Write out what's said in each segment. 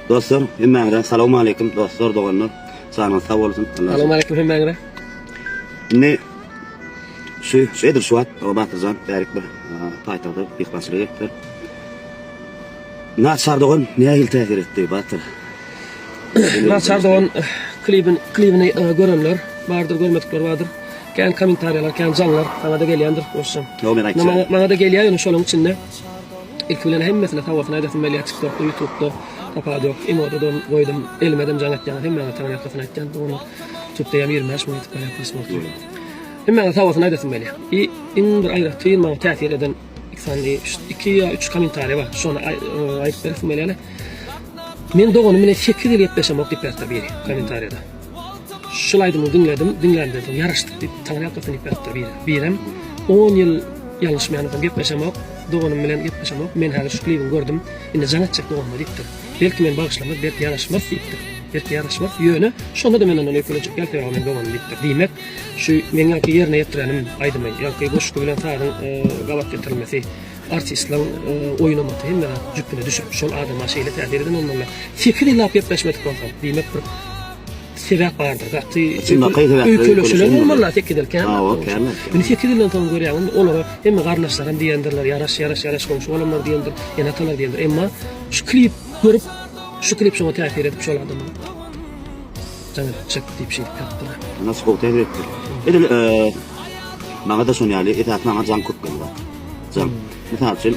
Dostlar, hemmäňe salamu alaykum dostlar doganlar. Sağlyk sağ bolsun. Assalamu alaykum hemmäňe. Ne şeydir şu at o batızan berk bir paytagda ýykbaşlyk etdi. Naçar dogan ne ýyl täsir etdi batır. Naçar dogan klibini görenler bardır, görmedikler bardır. Kän kommentariýalar, kän janlar bana da gelýändir bolsam. Bana da gelýär, şonuň içinde ilk bilen hemmesine tawasyna edetmeli TikTok'da, YouTube'da tapadyk. Emodadan goýdum, elmedem janatýan hemmäňe taňa ýakyna etýän. Onu tutda ýa 25 minut ýaparsmak. Hemmäňe tawasyna edetmeli. In bir aýratyn maňa täsir eden 2 ýa 3 kommentariýa bar. Şonu aýyp bermeli. Men dogany mene 8 ýyl ýetmeşem okdyp berdi biri kommentariýada. Şulaydım dinlendim, yaraştık diýip taňa ýakyna berdi birem 10 ýyl ýalňyş meňden ýetmeşem ok, doganym bilen ýetmeşem ok. Men häzir şu klibini gördüm. Indi janatjak doganma diýipdir. Belki men bagışlamak, belki yaraşmaz diýipdir. Belki yaraşmaz ýöne, şonda da menden öýkelejek gelip men dogan diýipdir. Diýmek, şu men ýaky ýerine ýetirenim aýdymay, ýaky goşky bilen taýdan gabat getirilmesi, artistlaryň oýnamaty hemme jüpüne düşüp şol adama şeýle täsir eden onlarla fikir ilap ýetmeşmek bolsa, diýmek bir sebäp bardyr. Gatty öýkelejekler normalar tek giderken. Meni fikir bilen taň görýän, olara hemme garnaşlaram diýendirler, yaraş bolmuş, olamar diýendir, ýene talar diýendir. Emma şu klip görüp şu klip şoňa täsir edip şol adamy jaňa çek diýip şey tapdy. Nasıl gowy täsir etdi? Edil maňa da şonu ýaly, etat maňa jan köp geldi. Jan. Misal üçin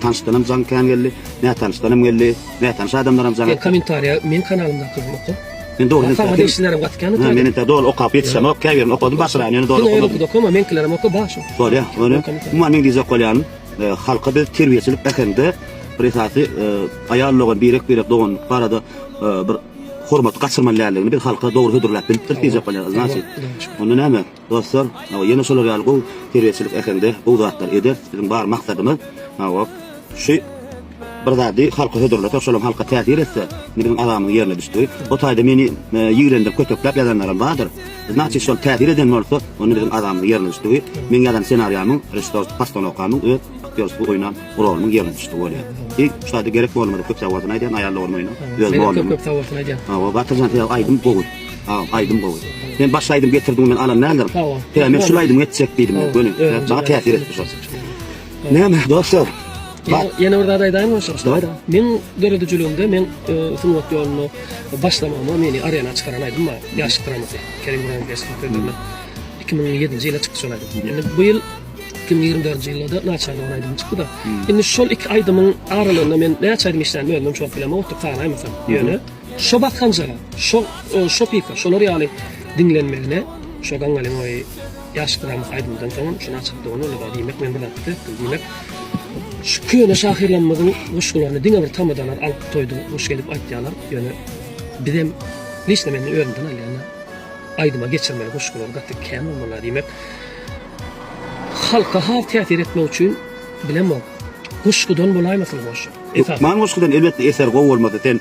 tanışdym jan kän geldi, näme tanışdym geldi, näme tanış adamlaram jan. Kommentariýa men kanalyma kyrmakda. Men doğru Fama işlerim gatkan. Men de doğru okap yetişem, ok käbirim okudum başlaýan, ýöne doğru okudum. Okudum, men kilerim oku başy. Doğru ya, onu. Men diýjek bolýan, halka bir terbiýeçilik ekende bir esasy aýallagan birek dogan barada bir hormat gaçyrmanlarlygyny bir halka dogry hödürläp bilip diýjek bolýan. Näçe? Onu näme? Dostlar, ýene şolar ýaly terbiýeçilik ekende bu zatlar eder. Bizim bar maksatymyz şu bir zady halka hödürläp, şolam halka täsir etse, menin adamyň ýerine düşdi. O taýda meni ýigrendirip kötöklep ýazanlaram bardyr. Näçe şol täsir eden bolsa, onu menin adamyň ýerine düşdi. Men ýazan senariýamyň, rejissor pastanokanyň öz aktyorlyk oýnan rolunyň ýerine düşdi bolýar. Şu taýda gerek bolmady, köp sawatyny aýdan, aýarlaryny oýnan. Öz bolmady. Köp sawatyny aýdan. Batyrjan aýdym gowy. Aýdym gowy. Men başlaýdym getirdim men alan näler? Men şulaýdym etjek diýdim men. Bana täsir etdi şol. Näme dostlar? Yine orada aýdaýan bolsa. Men döredijilигimde men sunwat ýoluny başlamama meni arena çykaran aýdym ma. Ýaşlyk dramady. Kerim Buran Gesperden 2007-nji ýylda çykdy şol aýdym. Endi bu ýyl 2024-nji ýylda naçar aýdym çykdy da. Endi şol iki aýdymyň aralygynda men näçe işlerini öldüm şol bilen oturup taýmaysam. Ýöne şo bakkanca, şo pika, şolar ýaly dinlenmeline, şo gaňalyň oý ýaşlyk drama aýdymdan soň şuna çykdy onu diýmek men bilen diýmek. Şu köne şahirlanmadyň goşgularyny diňe bir tamadalar alyp toýdy, goş gelip aýtýarlar. Ýöne bizem niçe meni öwründen alýan. Aýdyma geçirmeli goşgular gatty kän bolmaly diýmek. Halka hav täsir etmek üçin bilemok. Goşgudan bolaýmasyn goş. Man goşgudan elbetde eser gowy bolmady. Sen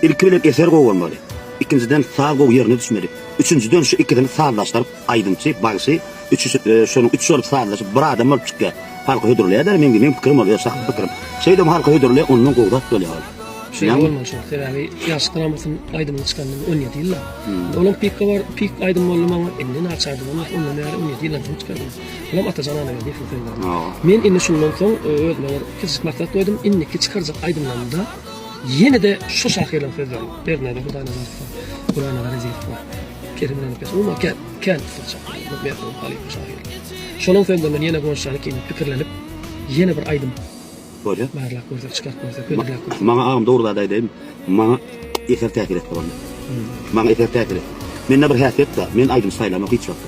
ilkilen eser gowy bolmaly. İkinciden sağ gowy ýerine düşmeli. Üçüncüden şu ikiden sağlaşdyryp aýdymçy, bagsy, şonu üç sorup sağlaşyp bir adam bolup çykýar. Halka hödürleýär, men pikirim bolýar, şahsy pikirim. Şeýdem halka hödürleýär, onuň gowdat bolýar. Şey olmaş, sebebi ýaşlyk dramasyň aýdymyny çykandyň 17 ýyl. Olam pikka bar, pik aýdym bolmagy endi naçardy, onu näre 17 ýyl çykady. Olam atajanana diýip söýledim. Men indi şundan soň özüme bir kiçik maksat goýdum, indiki çykarjak aýdymlarymda ýene de şu şahyrlan sözler. Bernada Hudaýna barsa, Kur'ana rezillik bar. Kerim bilen pes, o kän tutjak. Men halyk şahyr. Şonuň söýlemden ýene goňşany keyin pikirlenip ýene bir aýdym bolýar. Barlak gözler çykartmasa, ködürler. Maňa ağam dogry aýdym. Maňa eser täsir etdi boldy. Maňa eser täsir etdi. Men bir häsiýet da, men aýdym saýlamak hiç ýok.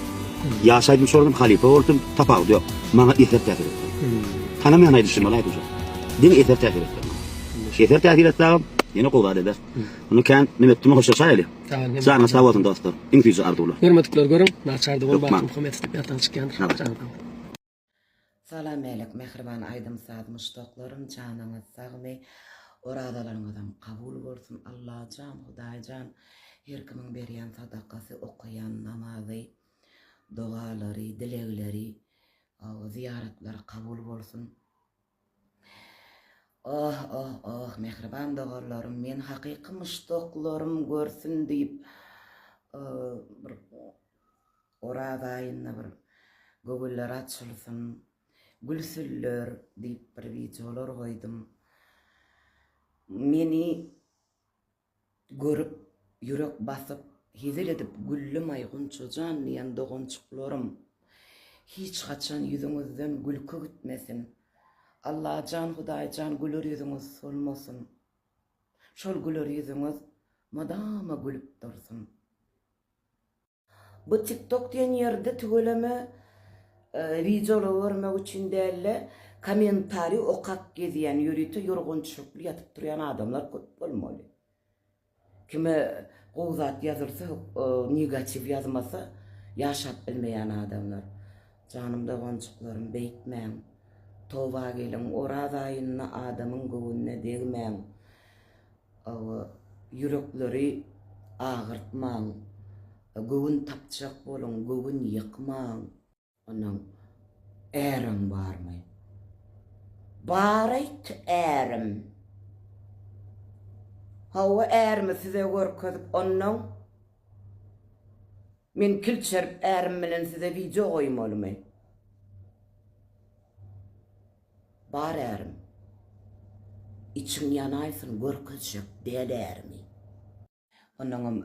Ýaşaýdym şoňdum halifa boldum, tapawdy ýok. Maňa eser täsir etdi. Tanamaýan aýdyşym bolaýdy şo. Din eser täsir etdi. Eser täsir etdi, ýene gowad eder. Onu kän nimetimi hoşa saýly. Sana sağ olun dostlar. İngilizce ardular. Hürmetlikler görün. Naçardy bol baktım Muhammed dip ýatan çykýandyr. Salam elek mehriban aýdym saat muştoklarym janyňyz sagmy oradalaryňyzdan kabul bolsun Allah jan Hudaýjan her kimiň berýän sadakasy okuyan namazy dualary dilekleri ziyaretler kabul bolsun Oh oh oh mehriban dogarlarım, men haqiqi muştoklarim görsün deyip bir orada ayında bir gögüller açılsın, gülsüller deyip bir videolar koydum. Meni görüp yürek basıp hizil edip güllüm ayğunçu canlayan dogonçuklarım hiç kaçan yüzünüzden gülkü gitmesin. Allah can Huday can gülür yüzünüz solmasın. Şol gülür yüzünüz madama gülüp dursun. Bu TikTok diyen yerde tügöleme videoları görmek için değerli komentari okak geziyen yürüytü yorgunçuklu yatıp duruyan adamlar köp bolmaly. Kime gowzat yazırsa negatif yazmasa yaşap bilmeyen adamlar. Canımda gonçuklarım beýtmän. Toba gelin orada ayınna adamın göwünne degmän. Yürekleri ağırtmaň. Göwün tapçak bolun, göwün ýykmaň. Onuň ärim barmy? Baryt ärim. Hawa ärimi size görkezip onuň men kilçerip ärim bilen size video goýmalymy? Bar ärim. İçin yanaysın görkezjek däl ärimi. Onuň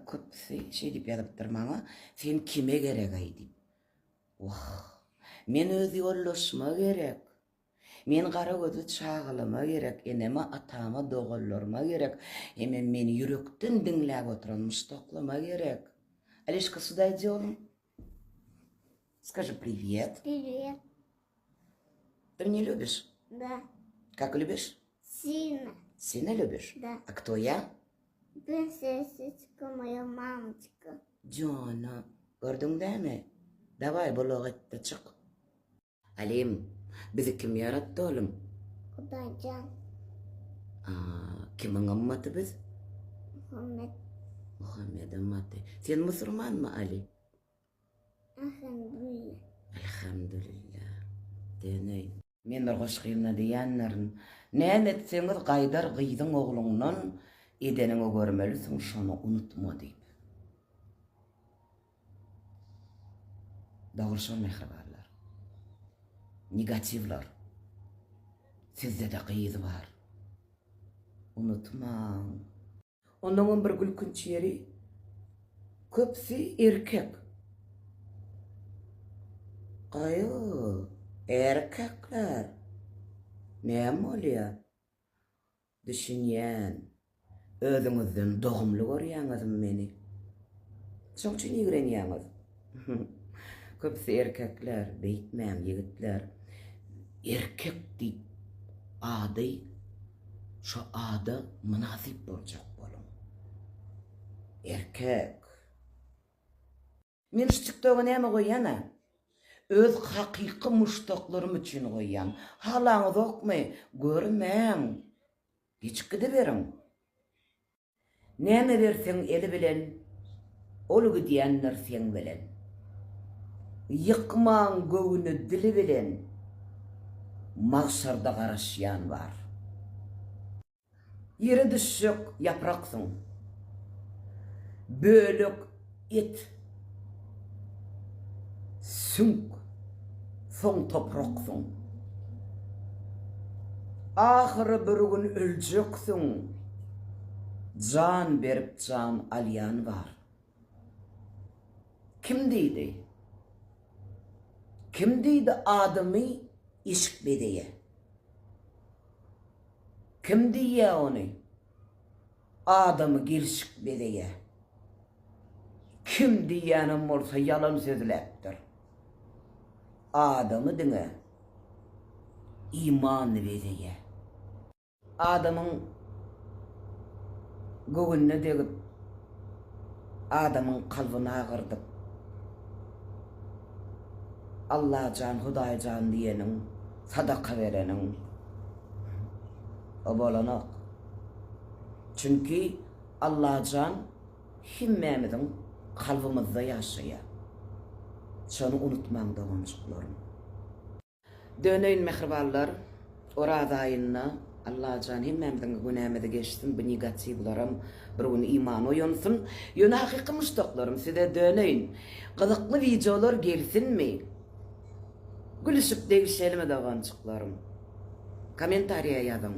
köp şey diýip ýazypdyr maňa, sen kime gerek aý diýip. Wah, men özi ýollaşma gerek. Men gara gözü çağılama gerek, eneme atama dogallarma gerek, hemen meni yürekden dinläp oturan muştoklama gerek. Алешка, сюда идём. Скажи привет. Привет. Ты меня любишь? Да. Как любишь? Сильно. Сильно любишь? Да. А кто я? Принцессочка, моя мамочка. Диана. Gördün değil mi? Davay buluğa etti çık. Alim, bizi kim yarattı oğlum? Kudacan. Kimin ammatı biz? Muhammed. Muhammed ammatı. Sen Müslüman mı Ali? Elhamdülillah. Elhamdülillah. Deney. Men bir goşgyna diýenlerin, näme etseňiz gaýdar gyýdyň ogluňdan edenini görmelisin, şonu unutma diýip. Dagyrşan mehribanlar. Negativler. Sizde de gyýdy bar. Unutmaň. Onuň bir gülkünç ýeri köpsi erkek. Erkekler. Näme bolýar? Düşünýän. Özüňizden dogumly görýäňiz meni. Şoň üçin ýigrenýäňiz. Köpsi erkekler, beýtmän ýigitler. Erkek diýip ady şu ada münasip bolacak bolun. Erkek. Men şu TikTok'a näme goýýana? Öz haqiqi muştoklarım için goýýan. Halaňyz okmy? Görmäň. Geçikdi berin. Näme berseň eli bilen, ol gidiýänler sen bilen. Ýykmaň göwüni dili bilen, mahşarda garaşýan bar. Ýere düşjek ýapraksyň. Bölük et. Sünk. Soň topraksyň. Ahyrı bir gün öljeksiň. Can berip can alýan bar. Kim diýdi? Kim diýdi adamy işik bedeýe? Kim diýýär ony? Adamy girşik bedeýe. Kim diýýänem bolsa ýalan sözlepdir. Adamy diňe iman bedeýe. Adamın göwünne degip, adamın kalbyna agyrdyp, Allah can, Hudaý can diýeniň, sadaka bereniň o bolanak. Çünki Allah can himmemizin kalbimizde ýaşaýar. Şonu unutmaň dogonçuklarym. Döneyin mehribanlar, orada ayınna Allah can hemmemden günämede geçsin bu negativlaram bir gün iman oyonsun. Yöne hakiki müştaklarım size döneyin. Kızıklı videolar gelsin mi? Gülüşüp değişelim edağancıklarım. Komentariya yazın.